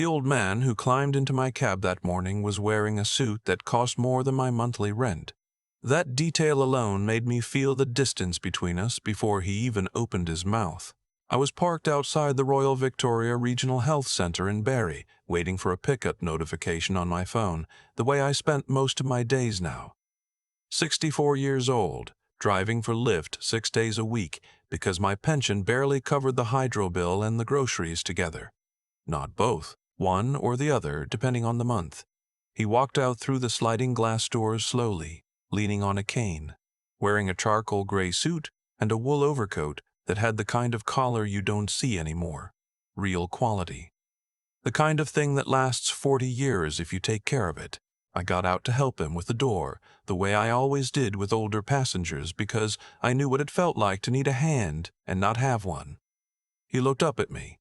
The old man who climbed into my cab that morning was wearing a suit that cost more than my monthly rent. That detail alone made me feel the distance between us before he even opened his mouth. I was parked outside the Royal Victoria Regional Health Centre in Barrie, waiting for a pickup notification on my phone, the way I spent most of my days now. 64 years old, driving for Lyft 6 days a week because my pension barely covered the hydro bill and the groceries together. Not both, one or the other, depending on the month. He walked out through the sliding glass doors slowly, leaning on a cane, wearing a charcoal gray suit and a wool overcoat that had the kind of collar you don't see anymore. Real quality. The kind of thing that lasts 40 years if you take care of it. I got out to help him with the door, the way I always did with older passengers because I knew what it felt like to need a hand and not have one. He looked up at me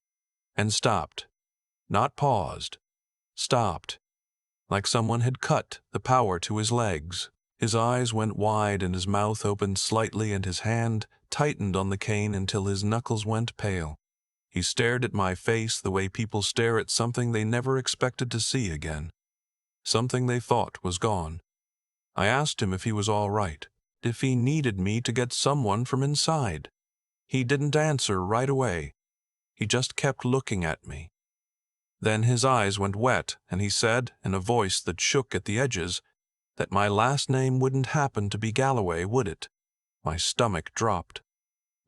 and stopped. Not paused. Stopped. Like someone had cut the power to his legs. His eyes went wide and his mouth opened slightly and his hand tightened on the cane until his knuckles went pale. He stared at my face the way people stare at something they never expected to see again. Something they thought was gone. I asked him if he was all right, if he needed me to get someone from inside. He didn't answer right away. He just kept looking at me. Then his eyes went wet, and he said, in a voice that shook at the edges, that my last name wouldn't happen to be Galloway, would it? My stomach dropped.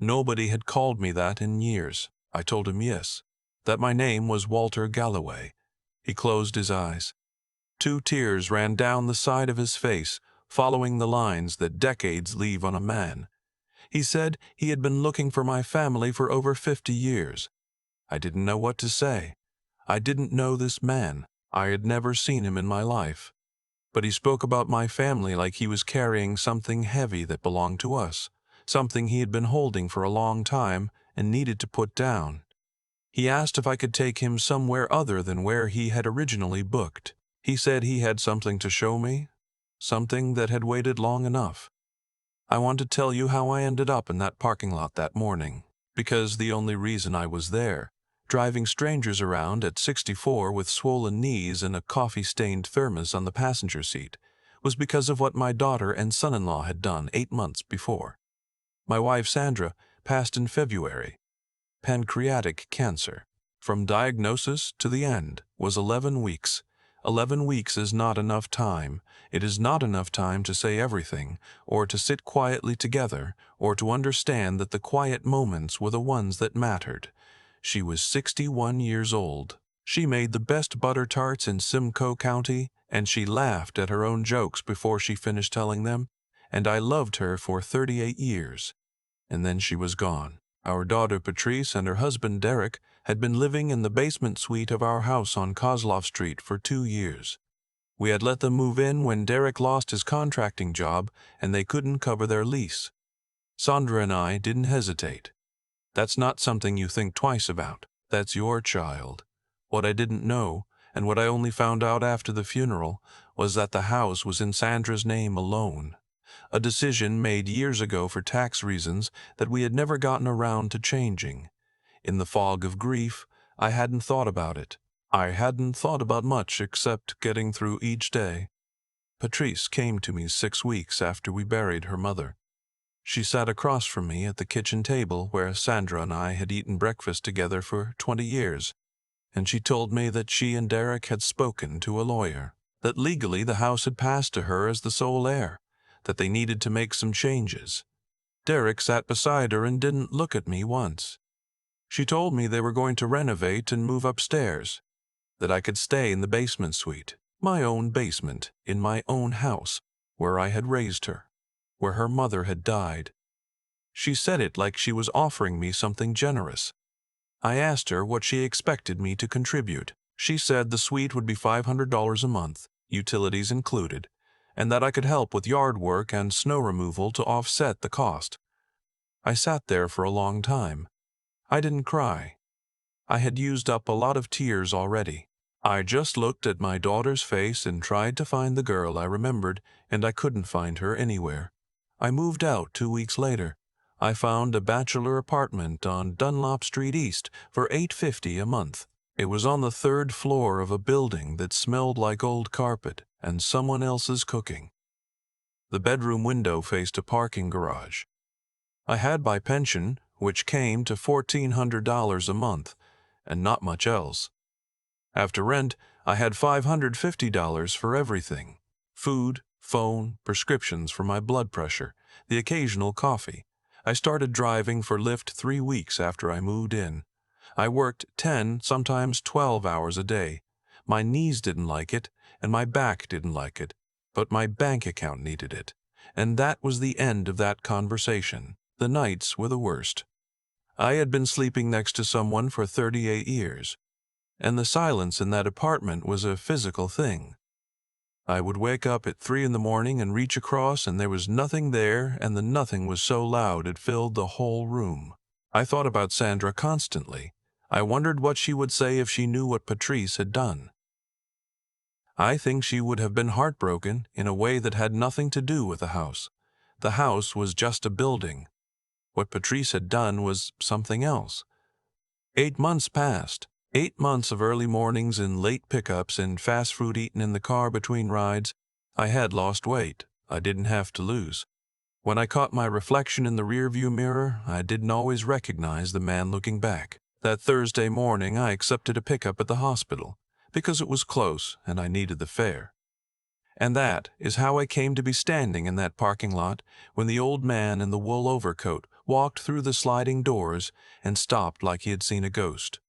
Nobody had called me that in years. I told him yes, that my name was Walter Galloway. He closed his eyes. 2 tears ran down the side of his face, following the lines that decades leave on a man. He said he had been looking for my family for over 50 years. I didn't know what to say. I didn't know this man. I had never seen him in my life. But he spoke about my family like he was carrying something heavy that belonged to us, something he had been holding for a long time and needed to put down. He asked if I could take him somewhere other than where he had originally booked. He said he had something to show me, something that had waited long enough. I want to tell you how I ended up in that parking lot that morning, because the only reason I was there, driving strangers around at 64 with swollen knees and a coffee-stained thermos on the passenger seat, was because of what my daughter and son-in-law had done 8 months before. My wife Sandra passed in February. Pancreatic cancer. From diagnosis to the end was 11 weeks. 11 weeks is not enough time. It is not enough time to say everything, or to sit quietly together, or to understand that the quiet moments were the ones that mattered. She was 61 years old. She made the best butter tarts in Simcoe County, and she laughed at her own jokes before she finished telling them, and I loved her for 38 years. And then she was gone. Our daughter Patrice and her husband Derek had been living in the basement suite of our house on Kozlov Street for 2 years. We had let them move in when Derek lost his contracting job and they couldn't cover their lease. Sandra and I didn't hesitate. That's not something you think twice about. That's your child. What I didn't know, and what I only found out after the funeral, was that the house was in Sandra's name alone. A decision made years ago for tax reasons that we had never gotten around to changing. In the fog of grief, I hadn't thought about it. I hadn't thought about much except getting through each day. Patrice came to me 6 weeks after we buried her mother. She sat across from me at the kitchen table where Sandra and I had eaten breakfast together for 20 years, and she told me that she and Derek had spoken to a lawyer, that legally the house had passed to her as the sole heir, that they needed to make some changes. Derek sat beside her and didn't look at me once. She told me they were going to renovate and move upstairs, that I could stay in the basement suite, my own basement, in my own house, where I had raised her, where her mother had died. She said it like she was offering me something generous. I asked her what she expected me to contribute. She said the suite would be $500 a month, utilities included, and that I could help with yard work and snow removal to offset the cost. I sat there for a long time. I didn't cry. I had used up a lot of tears already. I just looked at my daughter's face and tried to find the girl I remembered, and I couldn't find her anywhere. I moved out 2 weeks later. I found a bachelor apartment on Dunlop Street East for $850 a month. It was on the third floor of a building that smelled like old carpet and someone else's cooking. The bedroom window faced a parking garage. I had my pension, which came to $1,400 a month, and not much else. After rent, I had $550 for everything: food, phone, prescriptions for my blood pressure, the occasional coffee. I started driving for Lyft 3 weeks after I moved in. I worked 10, sometimes 12 hours a day. My knees didn't like it, and my back didn't like it, but my bank account needed it. And that was the end of that conversation. The nights were the worst. I had been sleeping next to someone for 38 years, and the silence in that apartment was a physical thing. I would wake up at 3 in the morning and reach across, and there was nothing there, and the nothing was so loud it filled the whole room. I thought about Sandra constantly. I wondered what she would say if she knew what Patrice had done. I think she would have been heartbroken in a way that had nothing to do with the house. The house was just a building. What Patrice had done was something else. 8 months passed. 8 months of early mornings and late pickups and fast food eaten in the car between rides. I had lost weight. I didn't have to lose. When I caught my reflection in the rearview mirror, I didn't always recognize the man looking back. That Thursday morning, I accepted a pickup at the hospital because it was close and I needed the fare. And that is how I came to be standing in that parking lot when the old man in the wool overcoat walked through the sliding doors and stopped like he had seen a ghost.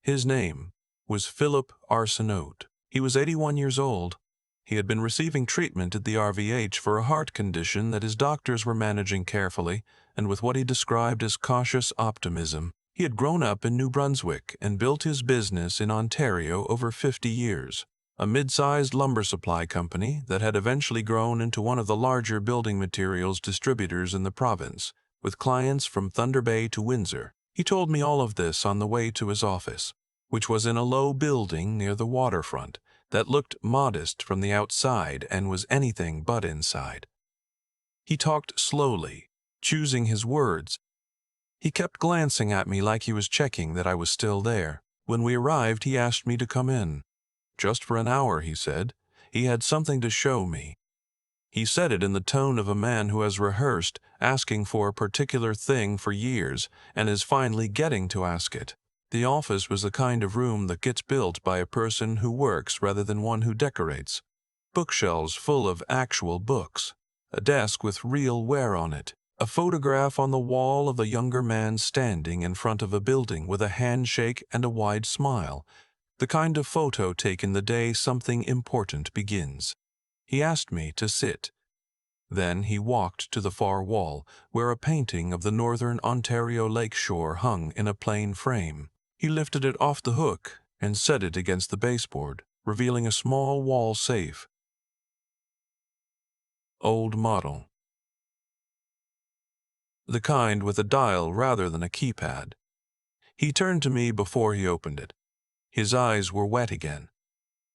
His name was Philip Arsenault. He was 81 years old. He had been receiving treatment at the RVH for a heart condition that his doctors were managing carefully and with what he described as cautious optimism. He had grown up in New Brunswick and built his business in Ontario over 50 years. A mid-sized lumber supply company that had eventually grown into one of the larger building materials distributors in the province, with clients from Thunder Bay to Windsor. He told me all of this on the way to his office, which was in a low building near the waterfront that looked modest from the outside and was anything but inside. He talked slowly, choosing his words. He kept glancing at me like he was checking that I was still there. When we arrived, he asked me to come in. Just for an hour, he said. He had something to show me. He said it in the tone of a man who has rehearsed asking for a particular thing for years and is finally getting to ask it. The office was the kind of room that gets built by a person who works rather than one who decorates. Bookshelves full of actual books. A desk with real wear on it. A photograph on the wall of a younger man standing in front of a building with a handshake and a wide smile. The kind of photo taken the day something important begins. He asked me to sit. Then he walked to the far wall, where a painting of the northern Ontario lakeshore hung in a plain frame. He lifted it off the hook and set it against the baseboard, revealing a small wall safe. Old model. The kind with a dial rather than a keypad. He turned to me before he opened it. His eyes were wet again.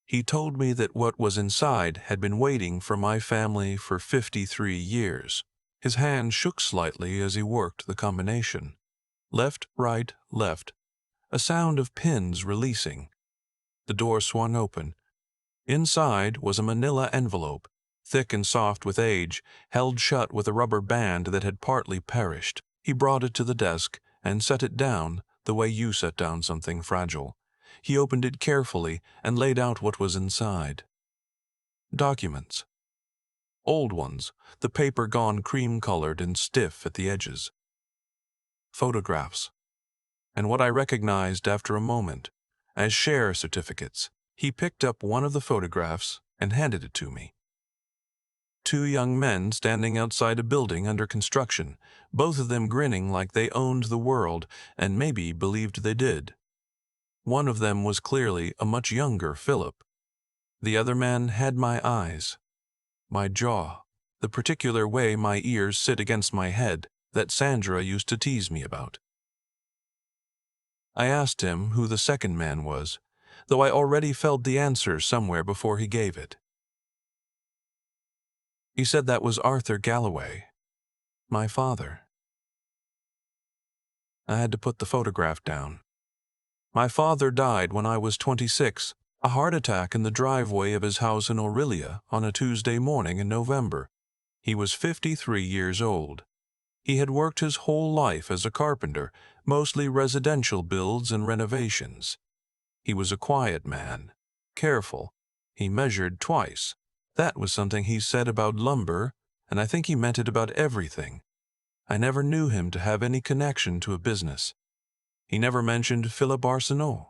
He told me that what was inside had been waiting for my family for 53 years. His hand shook slightly as he worked the combination. Left, right, left. A sound of pins releasing. The door swung open. Inside was a manila envelope, thick and soft with age, held shut with a rubber band that had partly perished. He brought it to the desk and set it down the way you set down something fragile. He opened it carefully and laid out what was inside. Documents. Old ones, the paper gone cream-colored and stiff at the edges. Photographs. And what I recognized after a moment as share certificates. He picked up one of the photographs and handed it to me. 2 young men standing outside a building under construction, both of them grinning like they owned the world and maybe believed they did. One of them was clearly a much younger Philip. The other man had my eyes, my jaw, the particular way my ears sit against my head that Sandra used to tease me about. I asked him who the second man was, though I already felt the answer somewhere before he gave it. He said that was Arthur Galloway, my father. I had to put the photograph down. My father died when I was 26, a heart attack in the driveway of his house in Aurelia on a Tuesday morning in November. He was 53 years old. He had worked his whole life as a carpenter, mostly residential builds and renovations. He was a quiet man, careful. He measured twice. That was something he said about lumber, and I think he meant it about everything. I never knew him to have any connection to a business. He never mentioned Philip Arsenault.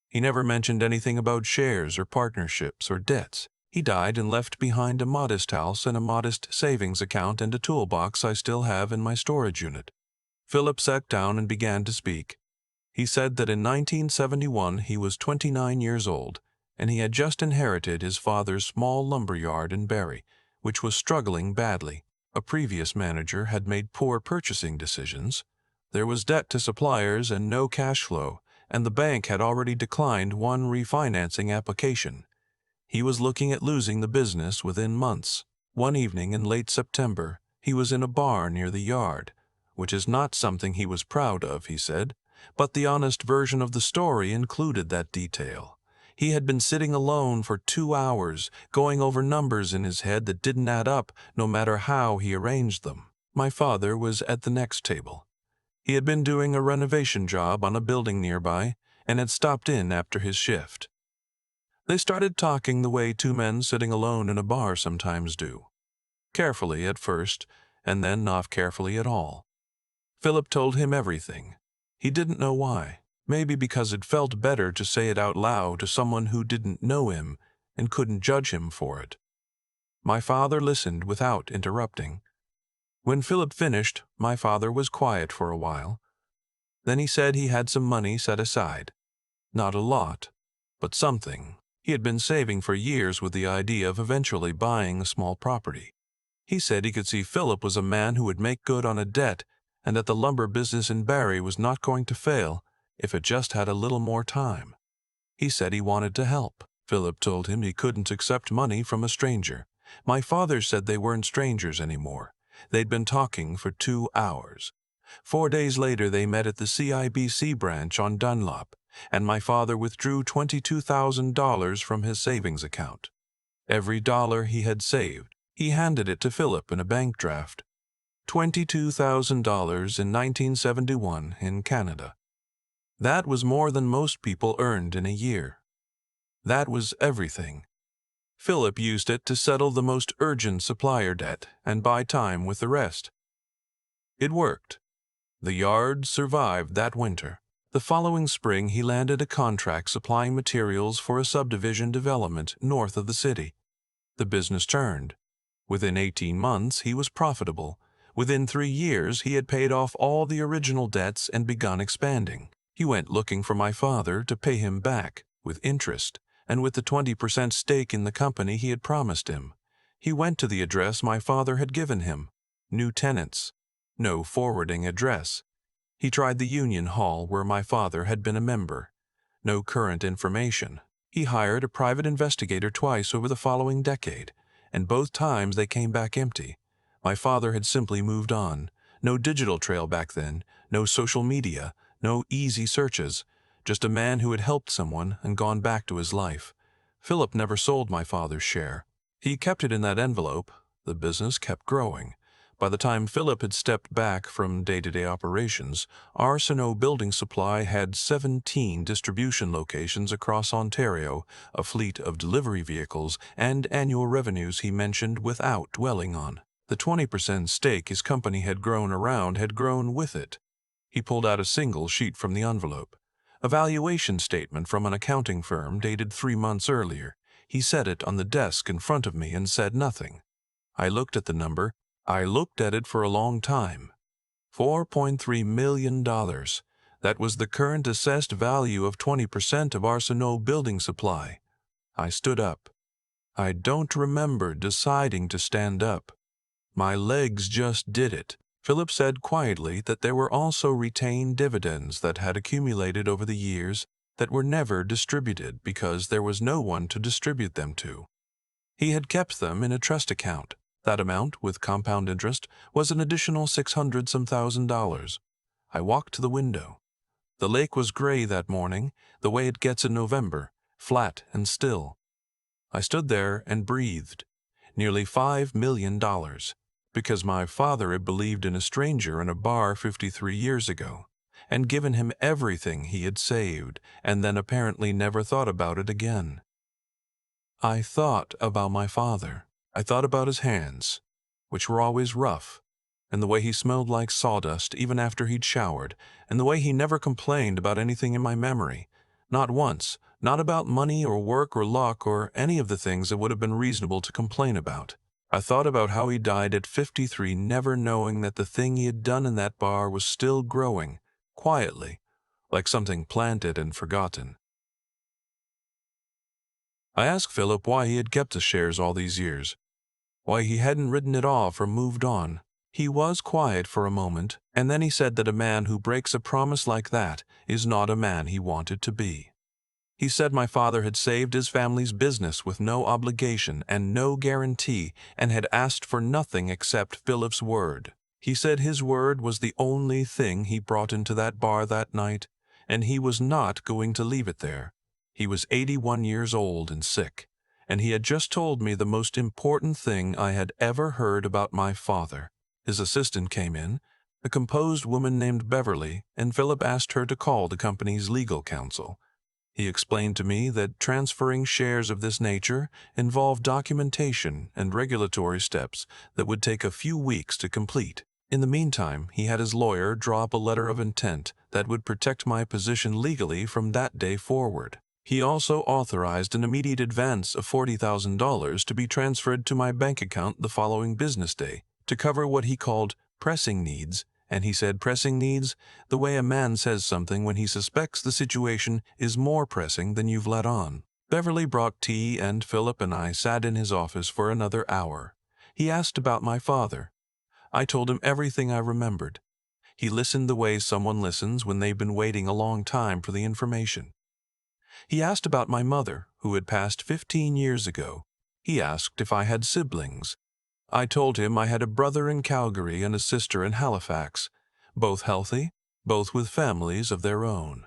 He never mentioned anything about shares or partnerships or debts. He died and left behind a modest house and a modest savings account and a toolbox I still have in my storage unit. Philip sat down and began to speak. He said that in 1971 he was 29 years old, and he had just inherited his father's small lumber yard in Barrie, which was struggling badly. A previous manager had made poor purchasing decisions. There was debt to suppliers and no cash flow, and the bank had already declined one refinancing application. He was looking at losing the business within months. One evening in late September, he was in a bar near the yard, which is not something he was proud of, he said, but the honest version of the story included that detail. He had been sitting alone for 2 hours, going over numbers in his head that didn't add up, no matter how he arranged them. My father was at the next table. He had been doing a renovation job on a building nearby, and had stopped in after his shift. They started talking the way two men sitting alone in a bar sometimes do. Carefully at first, and then not carefully at all. Philip told him everything. He didn't know why. Maybe because it felt better to say it out loud to someone who didn't know him and couldn't judge him for it. My father listened without interrupting. When Philip finished, my father was quiet for a while. Then he said he had some money set aside. Not a lot, but something. He had been saving for years with the idea of eventually buying a small property. He said he could see Philip was a man who would make good on a debt, and that the lumber business in Barrie was not going to fail if it just had a little more time. He said he wanted to help. Philip told him he couldn't accept money from a stranger. My father said they weren't strangers anymore. They'd been talking for 2 hours. 4 days later they met at the CIBC branch on Dunlop, and my father withdrew $22,000 from his savings account. Every dollar he had saved, he handed it to Philip in a bank draft. $22,000 in 1971 in Canada. That was more than most people earned in a year. That was everything. Philip used it to settle the most urgent supplier debt and buy time with the rest. It worked. The yard survived that winter. The following spring he landed a contract supplying materials for a subdivision development north of the city. The business turned. Within 18 months he was profitable. Within 3 years he had paid off all the original debts and begun expanding. He went looking for my father to pay him back, with interest, and with the 20% stake in the company he had promised him. He went to the address my father had given him. New tenants. No forwarding address. He tried the Union Hall where my father had been a member. No current information. He hired a private investigator twice over the following decade, and both times they came back empty. My father had simply moved on. No digital trail back then, no social media, no easy searches, just a man who had helped someone and gone back to his life. Philip never sold my father's share. He kept it in that envelope. The business kept growing. By the time Philip had stepped back from day-to-day operations, Arsenault Building Supply had 17 distribution locations across Ontario, a fleet of delivery vehicles, and annual revenues he mentioned without dwelling on. The 20% stake his company had grown around had grown with it. He pulled out a single sheet from the envelope. A valuation statement from an accounting firm dated 3 months earlier. He set it on the desk in front of me and said nothing. I looked at the number. I looked at it for a long time. $4.3 million. That was the current assessed value of 20% of Arsenault Building Supply. I stood up. I don't remember deciding to stand up. My legs just did it. Philip said quietly that there were also retained dividends that had accumulated over the years that were never distributed because there was no one to distribute them to. He had kept them in a trust account. That amount, with compound interest, was an additional $600-some thousand. I walked to the window. The lake was gray that morning, the way it gets in November, flat and still. I stood there and breathed. Nearly $5 million, because my father had believed in a stranger in a bar 53 years ago, and given him everything he had saved, and then apparently never thought about it again. I thought about my father. I thought about his hands, which were always rough, and the way he smelled like sawdust even after he'd showered, and the way he never complained about anything in my memory. Not once, not about money or work or luck or any of the things that would have been reasonable to complain about. I thought about how he died at 53, never knowing that the thing he had done in that bar was still growing, quietly, like something planted and forgotten. I asked Philip why he had kept the shares all these years, why he hadn't written it off or moved on. He was quiet for a moment, and then he said that a man who breaks a promise like that is not a man he wanted to be. He said my father had saved his family's business with no obligation and no guarantee and had asked for nothing except Philip's word. He said his word was the only thing he brought into that bar that night, and he was not going to leave it there. He was 81 years old and sick, and he had just told me the most important thing I had ever heard about my father. His assistant came in, a composed woman named Beverly, and Philip asked her to call the company's legal counsel. He explained to me that transferring shares of this nature involved documentation and regulatory steps that would take a few weeks to complete. In the meantime, he had his lawyer draw up a letter of intent that would protect my position legally from that day forward. He also authorized an immediate advance of $40,000 to be transferred to my bank account the following business day to cover what he called pressing needs, and he said pressing needs the way a man says something when he suspects the situation is more pressing than you've let on. Beverly brought tea, and Philip and I sat in his office for another hour. He asked about my father. I told him everything I remembered. He listened the way someone listens when they've been waiting a long time for the information. He asked about my mother, who had passed 15 years ago. He asked if I had siblings. I told him I had a brother in Calgary and a sister in Halifax, both healthy, both with families of their own.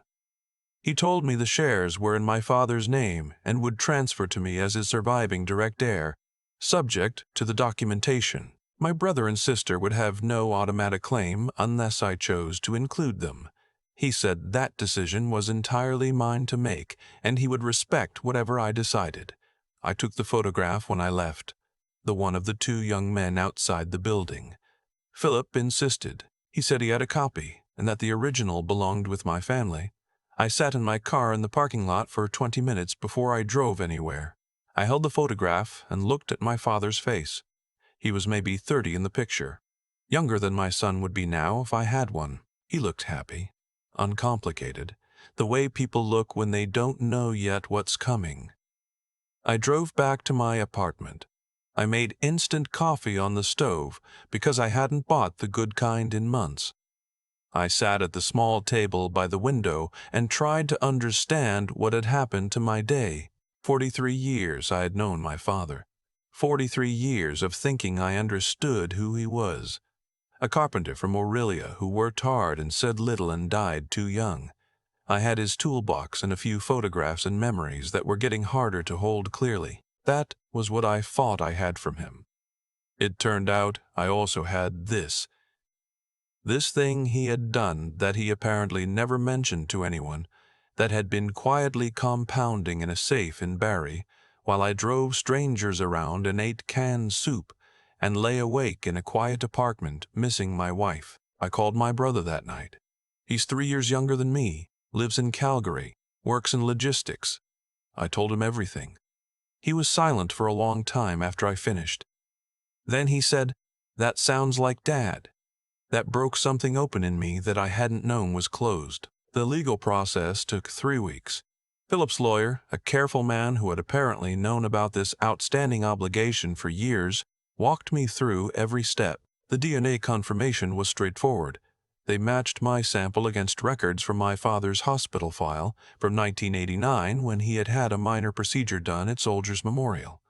He told me the shares were in my father's name and would transfer to me as his surviving direct heir, subject to the documentation. My brother and sister would have no automatic claim unless I chose to include them. He said that decision was entirely mine to make, and he would respect whatever I decided. I took the photograph when I left, the one of the two young men outside the building. Philip insisted. He said he had a copy, and that the original belonged with my family. I sat in my car in the parking lot for 20 minutes before I drove anywhere. I held the photograph and looked at my father's face. He was maybe 30 in the picture, younger than my son would be now if I had one. He looked happy, uncomplicated, the way people look when they don't know yet what's coming. I drove back to my apartment. I made instant coffee on the stove because I hadn't bought the good kind in months. I sat at the small table by the window and tried to understand what had happened to my day. 43 years I had known my father. 43 years of thinking I understood who he was. A carpenter from Aurelia who worked hard and said little and died too young. I had his toolbox and a few photographs and memories that were getting harder to hold clearly. That was what I thought I had from him. It turned out I also had this thing he had done that he apparently never mentioned to anyone, that had been quietly compounding in a safe in Barrie, while I drove strangers around and ate canned soup, and lay awake in a quiet apartment, missing my wife. I called my brother that night. He's 3 years younger than me, lives in Calgary, works in logistics. I told him everything. He was silent for a long time after I finished. Then he said, "That sounds like Dad." That broke something open in me that I hadn't known was closed. The legal process took 3 weeks. Philip's lawyer, a careful man who had apparently known about this outstanding obligation for years, walked me through every step. The DNA confirmation was straightforward. They matched my sample against records from my father's hospital file from 1989 when he had had a minor procedure done at Soldiers Memorial.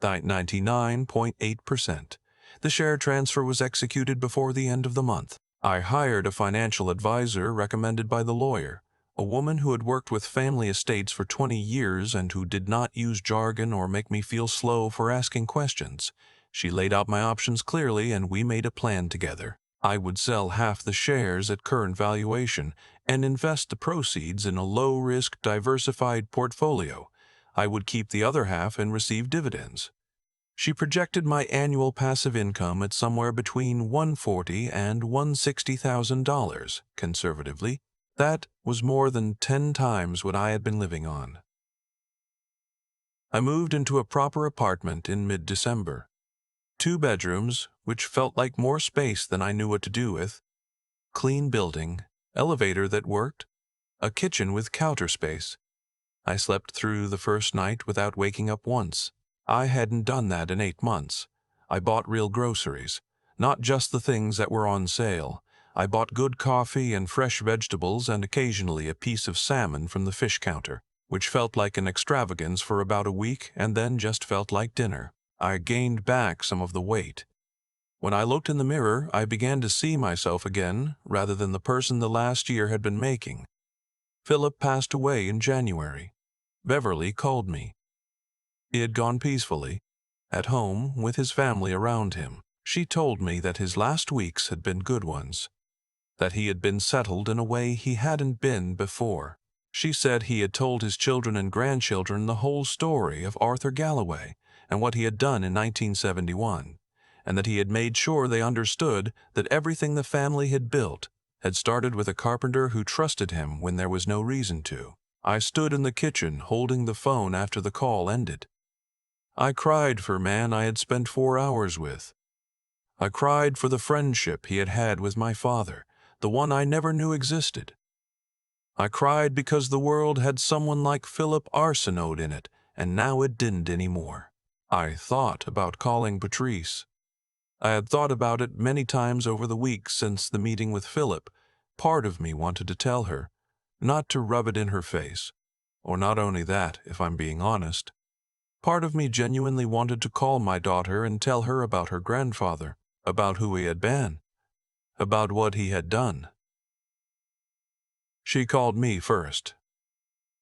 99.8%. The share transfer was executed before the end of the month. I hired a financial advisor recommended by the lawyer. A woman who had worked with family estates for 20 years and who did not use jargon or make me feel slow for asking questions. She laid out my options clearly and we made a plan together. I would sell half the shares at current valuation and invest the proceeds in a low-risk, diversified portfolio. I would keep the other half and receive dividends. She projected my annual passive income at somewhere between $140,000 and $160,000, conservatively. That was more than 10 times what I had been living on. I moved into a proper apartment in mid-December. 2 bedrooms, which felt like more space than I knew what to do with. Clean building, elevator that worked, a kitchen with counter space. I slept through the first night without waking up once. I hadn't done that in 8 months. I bought real groceries, not just the things that were on sale. I bought good coffee and fresh vegetables and occasionally a piece of salmon from the fish counter, which felt like an extravagance for about a week and then just felt like dinner. I gained back some of the weight. When I looked in the mirror, I began to see myself again, rather than the person the last year had been making. Philip passed away in January. Beverly called me. He had gone peacefully, at home with his family around him. She told me that his last weeks had been good ones, that he had been settled in a way he hadn't been before. She said he had told his children and grandchildren the whole story of Arthur Galloway and what he had done in 1971, and that he had made sure they understood that everything the family had built had started with a carpenter who trusted him when there was no reason to. I stood in the kitchen holding the phone after the call ended. I cried for a man I had spent 4 hours with. I cried for the friendship he had had with my father, the one I never knew existed. I cried because the world had someone like Philip Arsenault in it, and now it didn't anymore. I thought about calling Patrice. I had thought about it many times over the weeks since the meeting with Philip. Part of me wanted to tell her, not to rub it in her face. Or not only that, if I'm being honest. Part of me genuinely wanted to call my daughter and tell her about her grandfather, about who he had been, about what he had done. She called me first.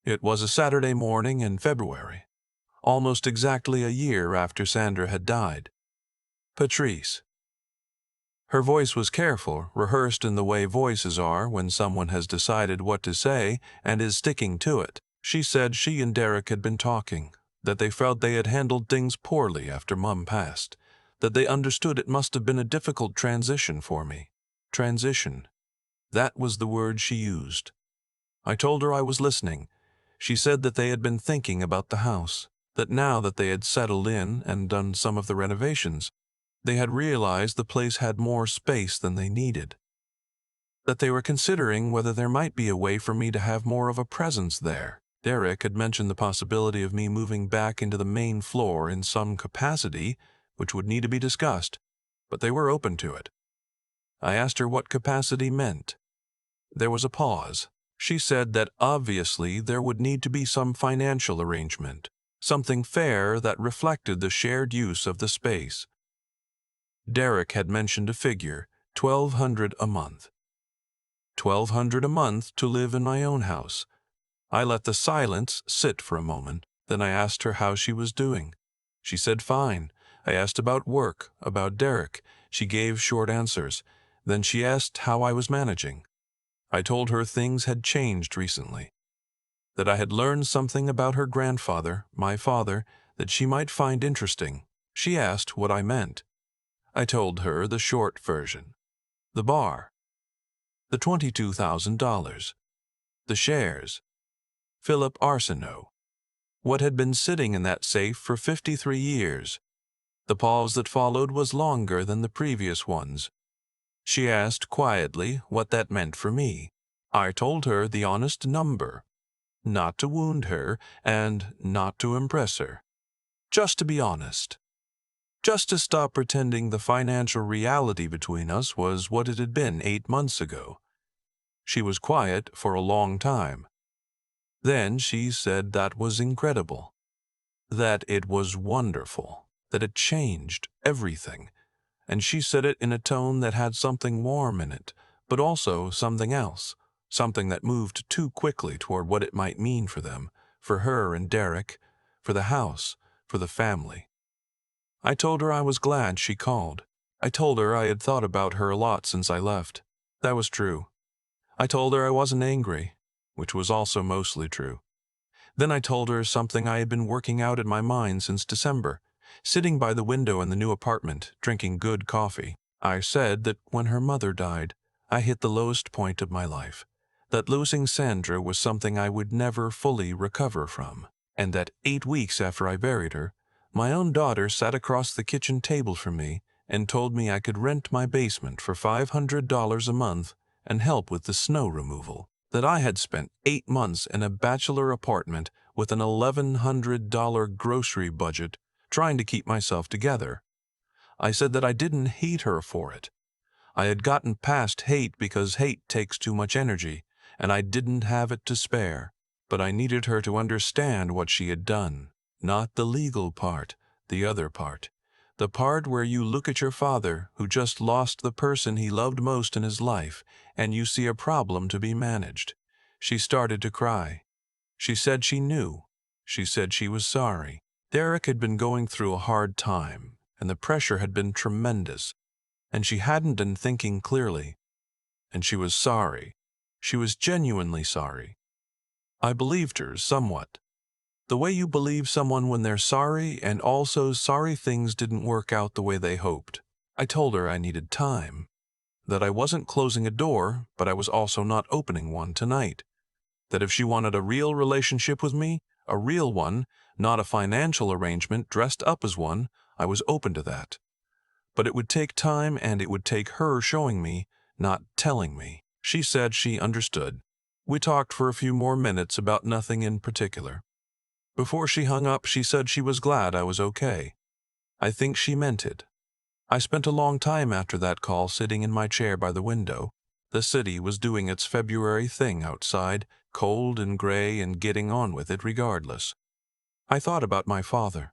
It was a Saturday morning in February, almost exactly a year after Sandra had died. Patrice. Her voice was careful, rehearsed in the way voices are when someone has decided what to say and is sticking to it. She said she and Derek had been talking, that they felt they had handled things poorly after Mum passed, that they understood it must have been a difficult transition for me. Transition. That was the word she used. I told her I was listening. She said that they had been thinking about the house, that now that they had settled in and done some of the renovations, they had realized the place had more space than they needed, that they were considering whether there might be a way for me to have more of a presence there. Derek had mentioned the possibility of me moving back into the main floor in some capacity, which would need to be discussed, but they were open to it. I asked her what capacity meant. There was a pause. She said that obviously there would need to be some financial arrangement, something fair that reflected the shared use of the space. Derek had mentioned a figure, $1,200 a month. $1,200 a month to live in my own house. I let the silence sit for a moment. Then I asked her how she was doing. She said fine. I asked about work, about Derek. She gave short answers. Then she asked how I was managing. I told her things had changed recently, that I had learned something about her grandfather, my father, that she might find interesting. She asked what I meant. I told her the short version. The bar. The $22,000. The shares. Philip Arsenault. What had been sitting in that safe for 53 years. The pause that followed was longer than the previous ones. She asked quietly what that meant for me. I told her the honest number, not to wound her and not to impress her. Just to be honest. Just to stop pretending the financial reality between us was what it had been 8 months ago. She was quiet for a long time. Then she said that was incredible, that it was wonderful, that it changed everything, and she said it in a tone that had something warm in it, but also something else, something that moved too quickly toward what it might mean for them, for her and Derek, for the house, for the family. I told her I was glad she called. I told her I had thought about her a lot since I left. That was true. I told her I wasn't angry, which was also mostly true. Then I told her something I had been working out in my mind since December, sitting by the window in the new apartment, drinking good coffee. I said that when her mother died, I hit the lowest point of my life, that losing Sandra was something I would never fully recover from, and that 8 weeks after I buried her, my own daughter sat across the kitchen table from me and told me I could rent my basement for $500 a month and help with the snow removal, that I had spent 8 months in a bachelor apartment with an $1,100 grocery budget trying to keep myself together. I said that I didn't hate her for it. I had gotten past hate because hate takes too much energy, and I didn't have it to spare. But I needed her to understand what she had done. Not the legal part, the other part. The part where you look at your father, who just lost the person he loved most in his life, and you see a problem to be managed. She started to cry. She said she knew. She said she was sorry. Derek had been going through a hard time, and the pressure had been tremendous, and she hadn't been thinking clearly. And she was sorry. She was genuinely sorry. I believed her somewhat. The way you believe someone when they're sorry and also sorry things didn't work out the way they hoped. I told her I needed time, that I wasn't closing a door, but I was also not opening one tonight, that if she wanted a real relationship with me, a real one, not a financial arrangement dressed up as one, I was open to that. But it would take time, and it would take her showing me, not telling me. She said she understood. We talked for a few more minutes about nothing in particular. Before she hung up, she said she was glad I was okay. I think she meant it. I spent a long time after that call sitting in my chair by the window. The city was doing its February thing outside, cold and gray, and getting on with it regardless. I thought about my father,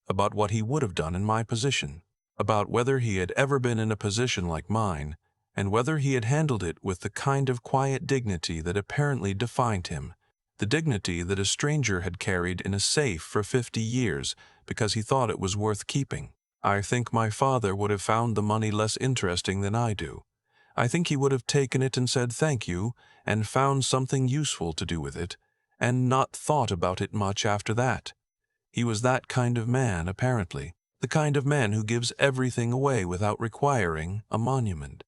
about what he would have done in my position, about whether he had ever been in a position like mine, and whether he had handled it with the kind of quiet dignity that apparently defined him, the dignity that a stranger had carried in a safe for 50 years because he thought it was worth keeping. I think my father would have found the money less interesting than I do. I think he would have taken it and said thank you and found something useful to do with it, and not thought about it much after that. He was that kind of man, apparently, the kind of man who gives everything away without requiring a monument.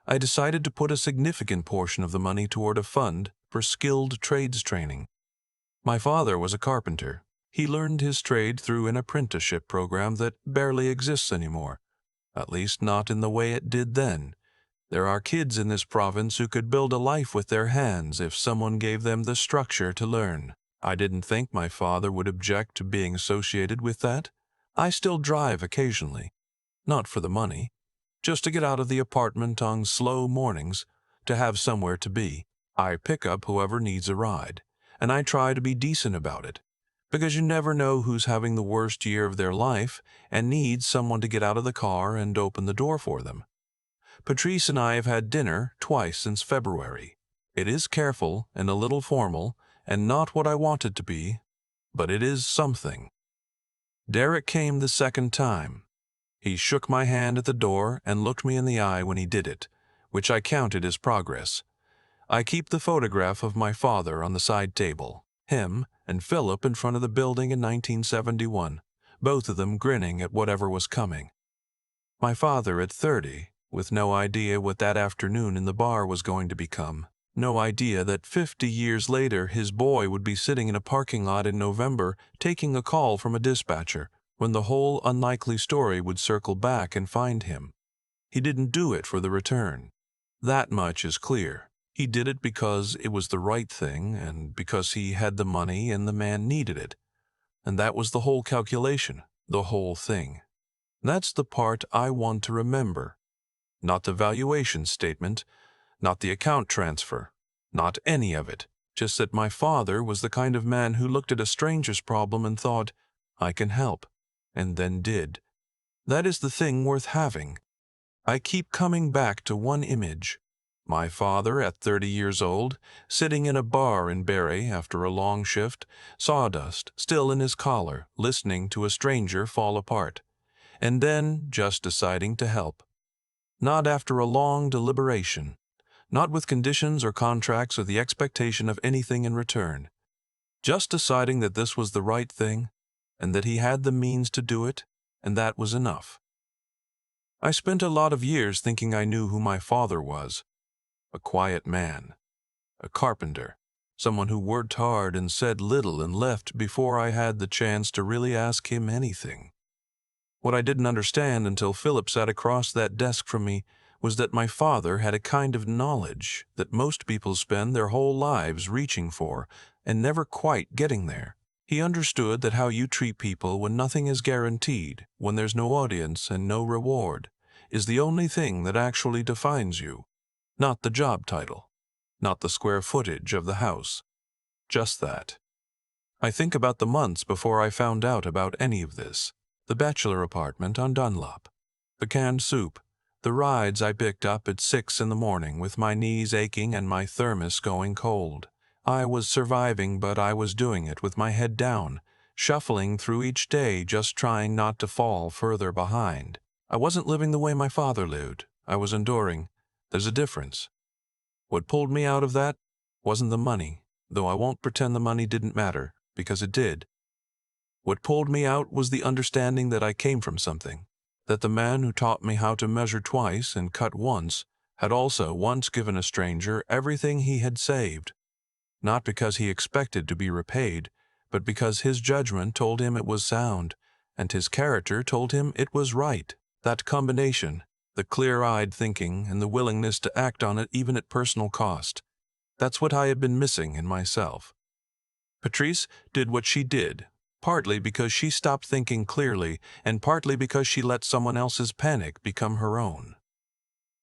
I decided to put a significant portion of the money toward a fund for skilled trades training. My father was a carpenter. He learned his trade through an apprenticeship program that barely exists anymore, at least not in the way it did then. There are kids in this province who could build a life with their hands if someone gave them the structure to learn. I didn't think my father would object to being associated with that. I still drive occasionally, not for the money, just to get out of the apartment on slow mornings, to have somewhere to be. I pick up whoever needs a ride, and I try to be decent about it, because you never know who's having the worst year of their life and needs someone to get out of the car and open the door for them. Patrice and I have had dinner twice since February. It is careful and a little formal, and not what I want it to be, but it is something. Derek came the second time. He shook my hand at the door and looked me in the eye when he did it, which I counted as progress. I keep the photograph of my father on the side table, him and Philip in front of the building in 1971, both of them grinning at whatever was coming. My father at 30, with no idea what that afternoon in the bar was going to become, no idea that 50 years later his boy would be sitting in a parking lot in November taking a call from a dispatcher, when the whole unlikely story would circle back and find him. He didn't do it for the return. That much is clear. He did it because it was the right thing and because he had the money and the man needed it. And that was the whole calculation, the whole thing. That's the part I want to remember. Not the valuation statement, not the account transfer, not any of it. Just that my father was the kind of man who looked at a stranger's problem and thought, I can help, and then did. That is the thing worth having. I keep coming back to one image. My father, at 30 years old, sitting in a bar in Barrie after a long shift, sawdust still in his collar, listening to a stranger fall apart, and then just deciding to help. Not after a long deliberation, not with conditions or contracts or the expectation of anything in return, just deciding that this was the right thing, and that he had the means to do it, and that was enough. I spent a lot of years thinking I knew who my father was. A quiet man, a carpenter, someone who worked hard and said little and left before I had the chance to really ask him anything. What I didn't understand until Philip sat across that desk from me was that my father had a kind of knowledge that most people spend their whole lives reaching for and never quite getting there. He understood that how you treat people when nothing is guaranteed, when there's no audience and no reward, is the only thing that actually defines you. Not the job title, not the square footage of the house, just that. I think about the months before I found out about any of this. The bachelor apartment on Dunlop, the canned soup, the rides I picked up at 6 in the morning with my knees aching and my thermos going cold. I was surviving, but I was doing it with my head down, shuffling through each day, just trying not to fall further behind. I wasn't living the way my father lived. I was enduring. There's a difference. What pulled me out of that wasn't the money, though I won't pretend the money didn't matter, because it did. What pulled me out was the understanding that I came from something, that the man who taught me how to measure twice and cut once had also once given a stranger everything he had saved, not because he expected to be repaid, but because his judgment told him it was sound, and his character told him it was right. That combination, the clear-eyed thinking and the willingness to act on it even at personal cost, that's what I had been missing in myself. Patrice did what she did, partly because she stopped thinking clearly and partly because she let someone else's panic become her own.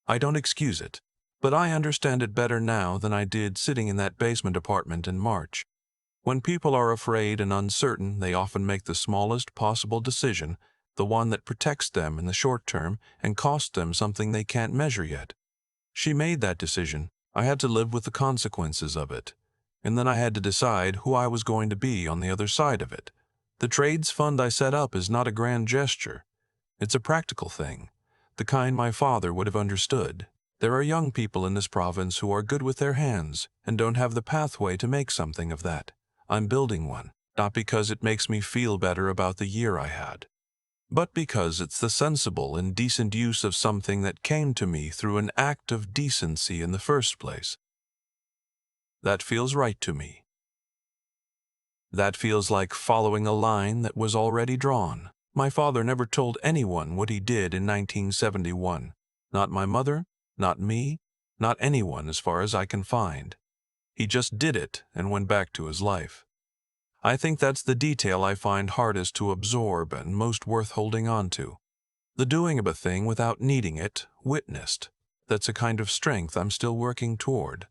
I don't excuse it, but I understand it better now than I did sitting in that basement apartment in March. When people are afraid and uncertain, they often make the smallest possible decision, the one that protects them in the short term and costs them something they can't measure yet. She made that decision. I had to live with the consequences of it. And then I had to decide who I was going to be on the other side of it. The trades fund I set up is not a grand gesture. It's a practical thing, the kind my father would have understood. There are young people in this province who are good with their hands and don't have the pathway to make something of that. I'm building one, not because it makes me feel better about the year I had, but because it's the sensible and decent use of something that came to me through an act of decency in the first place. That feels right to me. That feels like following a line that was already drawn. My father never told anyone what he did in 1971. Not my mother, not me, not anyone as far as I can find. He just did it and went back to his life. I think that's the detail I find hardest to absorb and most worth holding on to. The doing of a thing without needing it, witnessed. That's a kind of strength I'm still working toward.